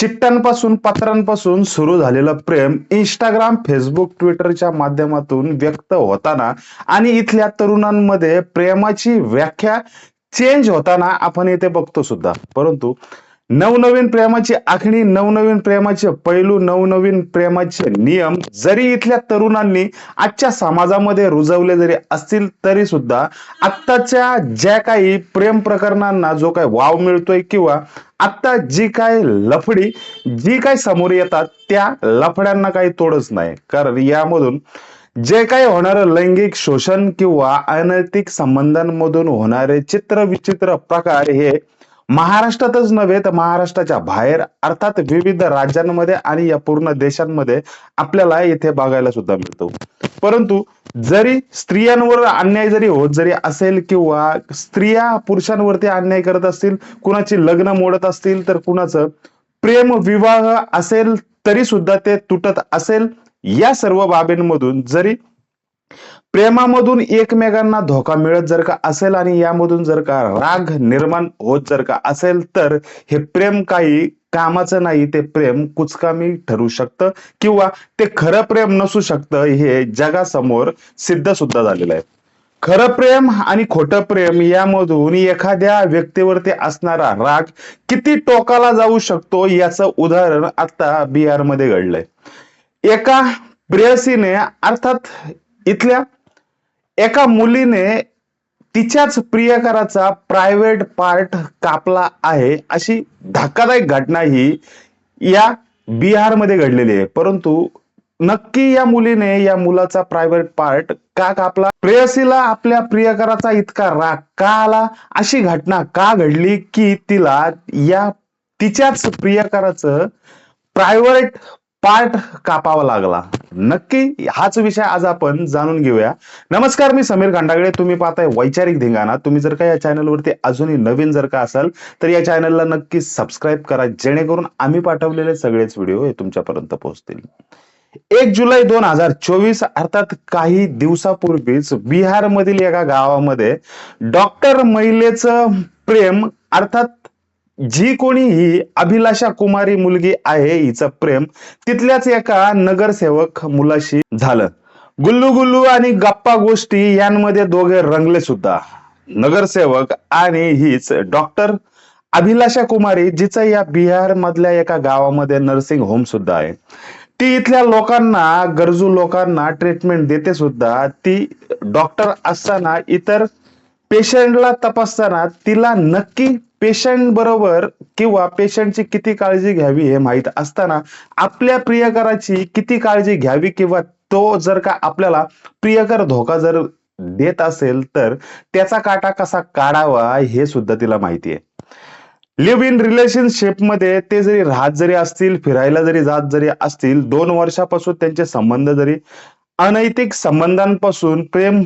चिठ्ठ्यांपासून पत्रांपासून सुरू झालेलं प्रेम Instagram, Facebook, ट्विटरच्या माध्यमातून व्यक्त होताना आणि इथल्या तरुणांमध्ये प्रेमाची व्याख्या चेंज होताना आपण इथे बघतो सुद्धा. परंतु नवनवीन प्रेमाची आखणी, नवनवीन प्रेमाचे पैलू, नवनवीन प्रेमाचे नियम जरी इथल्या तरुणांनी आजच्या समाजामध्ये रुजवले जरी असतील तरी सुद्धा आत्ताच्या ज्या काही प्रेम प्रकरणांना जो काही वाव मिळतोय किंवा आता जी काय लफडी जी काय समोर येतात त्या लफड्यांना काही तोडच नाही. कारण यामधून जे काही होणारं लैंगिक शोषण किंवा अनैतिक संबंधांमधून होणारे चित्र विचित्र प्रकार हे महाराष्ट्रातच नव्हे तर महाराष्ट्राच्या बाहेर अर्थात विविध राज्यांमध्ये आणि या पूर्ण देशांमध्ये आपल्याला इथे बघायला सुद्धा मिळतो. परंतु जरी स्त्रियांवर अन्याय जरी होत जरी असेल किंवा स्त्रिया पुरुषांवरती अन्याय करत असतील, कुणाची लग्न मोडत असतील तर कुणाचं प्रेम विवाह असेल तरी सुद्धा ते तुटत असेल, या सर्व बाबींमधून जरी प्रेमामधून एकमेकांना धोका मिळत जर का असेल आणि यामधून जर का राग निर्माण होत जर का असेल तर हे प्रेम काही कामाचं नाही. ते प्रेम कुचकामी ठरू शकतं किंवा ते खरं प्रेम नसू शकतं, हे जगासमोर सिद्ध सुद्धा झालेलं आहे. खरं प्रेम आणि खोटं प्रेम यामधून एखाद्या व्यक्तीवरती असणारा राग किती टोकाला जाऊ शकतो याचं उदाहरण आता बिहारमध्ये घडलंय. एका प्रेयसीने अर्थात इथल्या एका मुलीने तिच्याच प्रियकराचा प्रायव्हेट पार्ट कापला आहे, अशी धक्कादायक घटना ही या बिहारमध्ये घडलेली आहे. परंतु नक्की या मुलीने या मुलाचा प्रायव्हेट पार्ट का कापला, प्रेयसीला आपल्या प्रियकराचा इतका राग का आला, अशी घटना का घडली की तिला या तिच्याच प्रियकराचं प्रायव्हेट पार्ट कापावा लागला. नक्की हाच विषय आज आपण जाणून घेऊया. नमस्कार, मी समीर खंडागळे, तुम्ही पाहताय वैचारिक धिंगाणा. तुम्ही जर का या चॅनलवरती अजूनही नवीन जर का असाल तर या चॅनलला नक्की सबस्क्राईब करा, जेणेकरून आम्ही पाठवलेले सगळेच व्हिडिओ हे तुमच्यापर्यंत पोहोचतील. 1 जुलै 2024 अर्थात काही दिवसापूर्वीच बिहारमधील एका गावामध्ये डॉक्टर महिलेचं प्रेम अर्थात जी कोणी ही अभिलाषा कुमारी मुलगी आहे हिचं प्रेम तिथल्याच एका नगरसेवक मुलाशी झालं. गुल्लू गुल्लू आणि गप्पा गोष्टी यांमध्ये दोघे रंगले सुद्धा. नगरसेवक आणि हीच डॉक्टर अभिलाषा कुमारी, जिचं या बिहार मधल्या एका गावामध्ये नर्सिंग होम सुद्धा आहे. ती इथल्या लोकांना, गरजू लोकांना ट्रीटमेंट देते सुद्धा. ती डॉक्टर असताना इतर पेशंटला तपासताना तिला नक्की पेशंट बरोबर किंवा पेशंटची किती काळजी घ्यावी हे माहीत असताना आपल्या प्रियकराची किती काळजी घ्यावी किंवा तो जर का आपल्याला प्रियकर धोका जर देत असेल तर त्याचा काटा कसा काढावा हे सुद्धा तिला माहिती आहे. लिव्ह इन रिलेशनशिप मध्ये ते जरी राहत जरी असतील, फिरायला जरी जात जरी असतील, 2 वर्षापासून त्यांचे संबंध जरी अनैतिक संबंधांपासून, प्रेम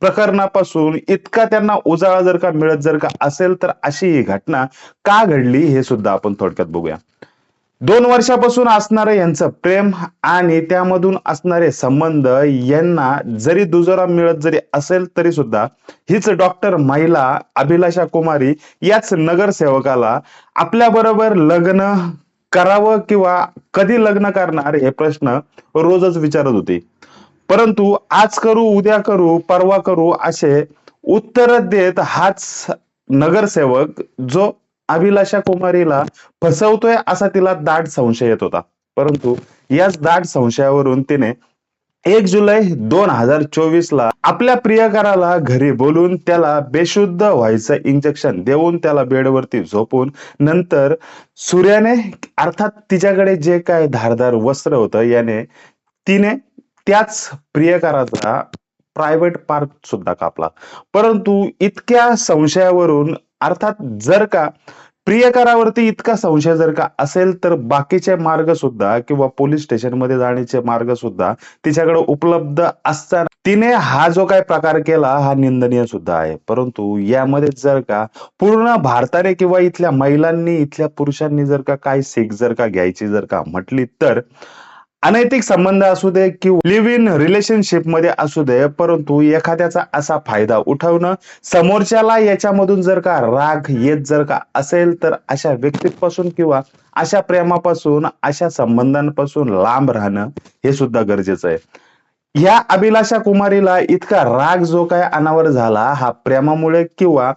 प्रकरणापासून इतका त्यांना उजाळा जर का मिळत जर का असेल तर अशी ही घटना का घडली हे सुद्धा आपण थोडक्यात बघूया. 2 वर्षापासून असणारं यांचं प्रेम आणि त्यामधून असणारे संबंध यांना जरी दुजोरा मिळत जरी असेल तरी सुद्धा हीच डॉक्टर महिला अभिलाषा कुमारी याच नगरसेवकाला आपल्या बरोबर लग्न करावं किंवा कधी लग्न करणार हे प्रश्न रोजच विचारत होती. परंतु आज करू, उद्या करू, परवा करू असे उत्तर देत हाच नगरसेवक जो अभिलाषा कुमारीला फसवतोय असा तिला दाट संशय येत होता. परंतु याच दाट संशयावरून तिने 1 जुलै 2024 ला आपल्या प्रियकराला घरी बोलून त्याला बेशुद्ध व्हायचं इंजेक्शन देऊन त्याला बेडवरती झोपून नंतर सूर्याने अर्थात तिच्याकडे जे काय धारदार वस्त्र होतं याने तिने त्याच प्रियकराचा प्रायव्हेट पार्ट सुद्धा कापला. परंतु इतक्या संशयावरून अर्थात जर का प्रियकरावरती इतका संशय जर का असेल तर बाकीचे मार्ग सुद्धा किंवा पोलीस स्टेशन मध्ये जाण्याचे मार्ग सुद्धा तिच्याकडे उपलब्ध असताना तिने हा जो काही प्रकार केला हा निंदनीय सुद्धा आहे. परंतु यामध्ये जर का पूर्ण भारताने किंवा इथल्या महिलांनी, इथल्या पुरुषांनी जर का काय सीख जर का घ्यायची जर का म्हटली तर अनैतिक संबंध असू दे किंवा लिव्ह इन रिलेशनशिप मध्ये असू दे, परंतु एखाद्याचा असा फायदा उठवणं, समोरच्याला याच्यामधून जर का राग येत जर का असेल, तर अशा व्यक्तीपासून किंवा अशा प्रेमापासून, अशा संबंधांपासून लांब राहणं हे सुद्धा गरजेचं आहे. या अभिलाषा कुमारीला इतका राग जो काय अनावर झाला, हा प्रेमामुळे किंवा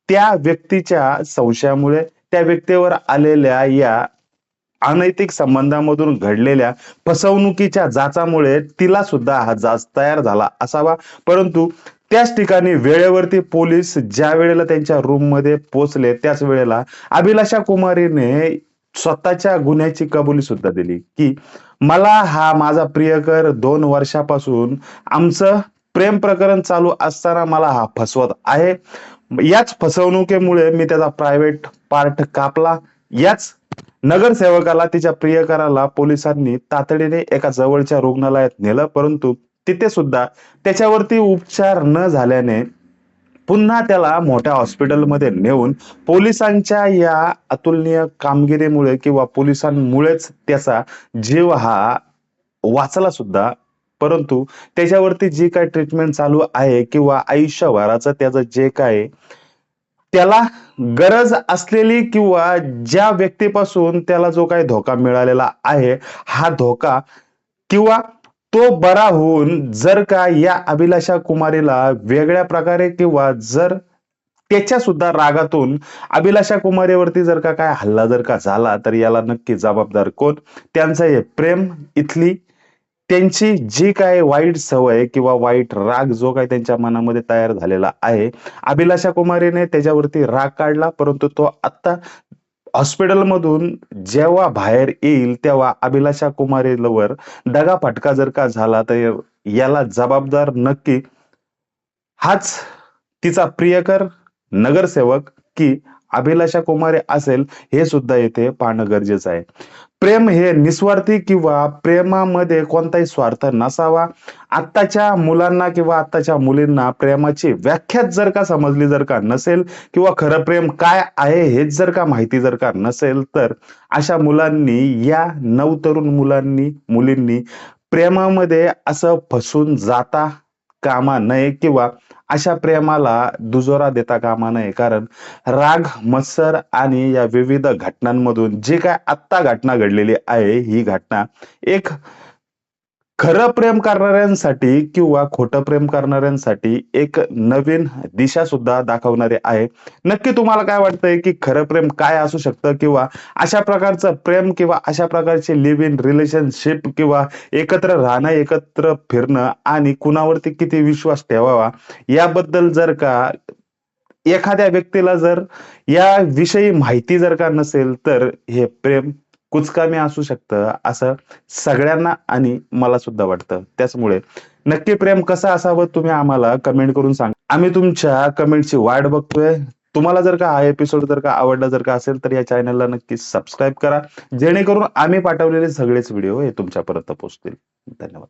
त्या व्यक्तीच्या संशयामुळे, त्या व्यक्तीवर आलेल्या या अनैतिक संबंधामधून घडलेल्या फसवणुकीच्या जाचामुळे तिला सुद्धा हा जाच तयार झाला असावा. परंतु त्याच ठिकाणी वेळेवरती पोलीस ज्या वेळेला त्यांच्या रूम मध्ये पोहोचले, त्याच वेळेला अभिलाषा कुमारीने स्वतःच्या गुन्ह्याची कबुली सुद्धा दिली की मला हा माझा प्रियकर 2 वर्षापासून आमचं प्रेम प्रकरण चालू असताना मला हा फसवत आहे. याच फसवणुकीमुळे मी त्याचा प्रायव्हेट पार्ट कापला. याच नगरसेवकाला, तिच्या प्रियकराला पोलिसांनी तातडीने एका जवळच्या रुग्णालयात नेलं, परंतु तिथे सुद्धा त्याच्यावरती उपचार न झाल्याने पुन्हा त्याला मोठ्या हॉस्पिटलमध्ये नेऊन पोलिसांच्या या अतुलनीय कामगिरीमुळे किंवा पोलिसांमुळेच त्याचा जीव हा वाचला सुद्धा. परंतु त्याच्यावरती जी काय ट्रीटमेंट चालू आहे किंवा आयुष्यभराचं त्याचं जे काय त्याला गरज असलेली किंवा ज्या व्यक्तीपासून त्याला जो काही धोका मिळालेला आहे, हा धोका किंवा तो बरा होऊन जर का या अभिलाषा कुमारीला वेगळ्या प्रकारे किंवा जर त्याच्या सुद्धा रागातून अभिलाषा कुमारीवरती जर का काय हल्ला जर का झाला, तर याला नक्की जबाबदार कोण? त्यांचं हे प्रेम, इथली त्यांची जी काय वाईट सवय किंवा वाईट राग जो काही त्यांच्या मनामध्ये तयार झालेला आहे, अभिलाषा कुमारीने त्याच्यावरती राग काढला, परंतु तो आता हॉस्पिटलमधून जेव्हा बाहेर येईल तेव्हा अभिलाषा कुमारीवर दगाफटका जर का झाला, तर याला जबाबदार नक्की हाच तिचा प्रियकर नगरसेवक की अभिलाषा कुमारी असेल, हे सुद्धा येथे पाहणं गरजेचं आहे. प्रेम हे निस्वार्थी किंवा प्रेमामध्ये कोणताही स्वार्थ नसावा. आत्ताच्या मुलांना किंवा आत्ताच्या मुलींना प्रेमाची व्याख्याच जर का समजली जर का नसेल किंवा खरं प्रेम काय आहे हेच जर का माहिती जर का नसेल, तर अशा मुलांनी, या नवतरुण मुलांनी, मुलींनी प्रेमामध्ये असं फसून जाता कामा नये किंवा अशा प्रेमाला दुजोरा देता कामा नये. कारण राग, मत्सर आणि या विविध घटनांमधून जी काय आत्ता घटना घडलेली आहे, ही घटना एक खरं प्रेम करणाऱ्यांसाठी किंवा खोटं प्रेम करणाऱ्यांसाठी एक नवीन दिशा सुद्धा दाखवणारे आहे. नक्की तुम्हाला काय वाटतंय की खरं प्रेम काय असू शकतं किंवा अशा प्रकारचं प्रेम किंवा अशा प्रकारचे लिव्ह इन रिलेशनशिप किंवा एकत्र राहणं, एकत्र फिरणं आणि कुणावरती किती विश्वास ठेवावा, याबद्दल जर का एखाद्या व्यक्तीला जर या विषयी माहिती जर का नसेल, तर हे प्रेम कुचकामी असू शकतं असं सगळ्यांना आणि मला सुद्धा वाटतं. त्याचमुळे नक्की प्रेम कसं असावं तुम्ही आम्हाला कमेंट करून सांगा. आम्ही तुमच्या कमेंटची वाट बघतोय. तुम्हाला जर का हा एपिसोड जर का आवडला जर का असेल, तर या चॅनलला नक्की सबस्क्राईब करा, जेणेकरून आम्ही पाठवलेले सगळेच व्हिडिओ हे तुमच्यापर्यंत पोहोचतील. धन्यवाद.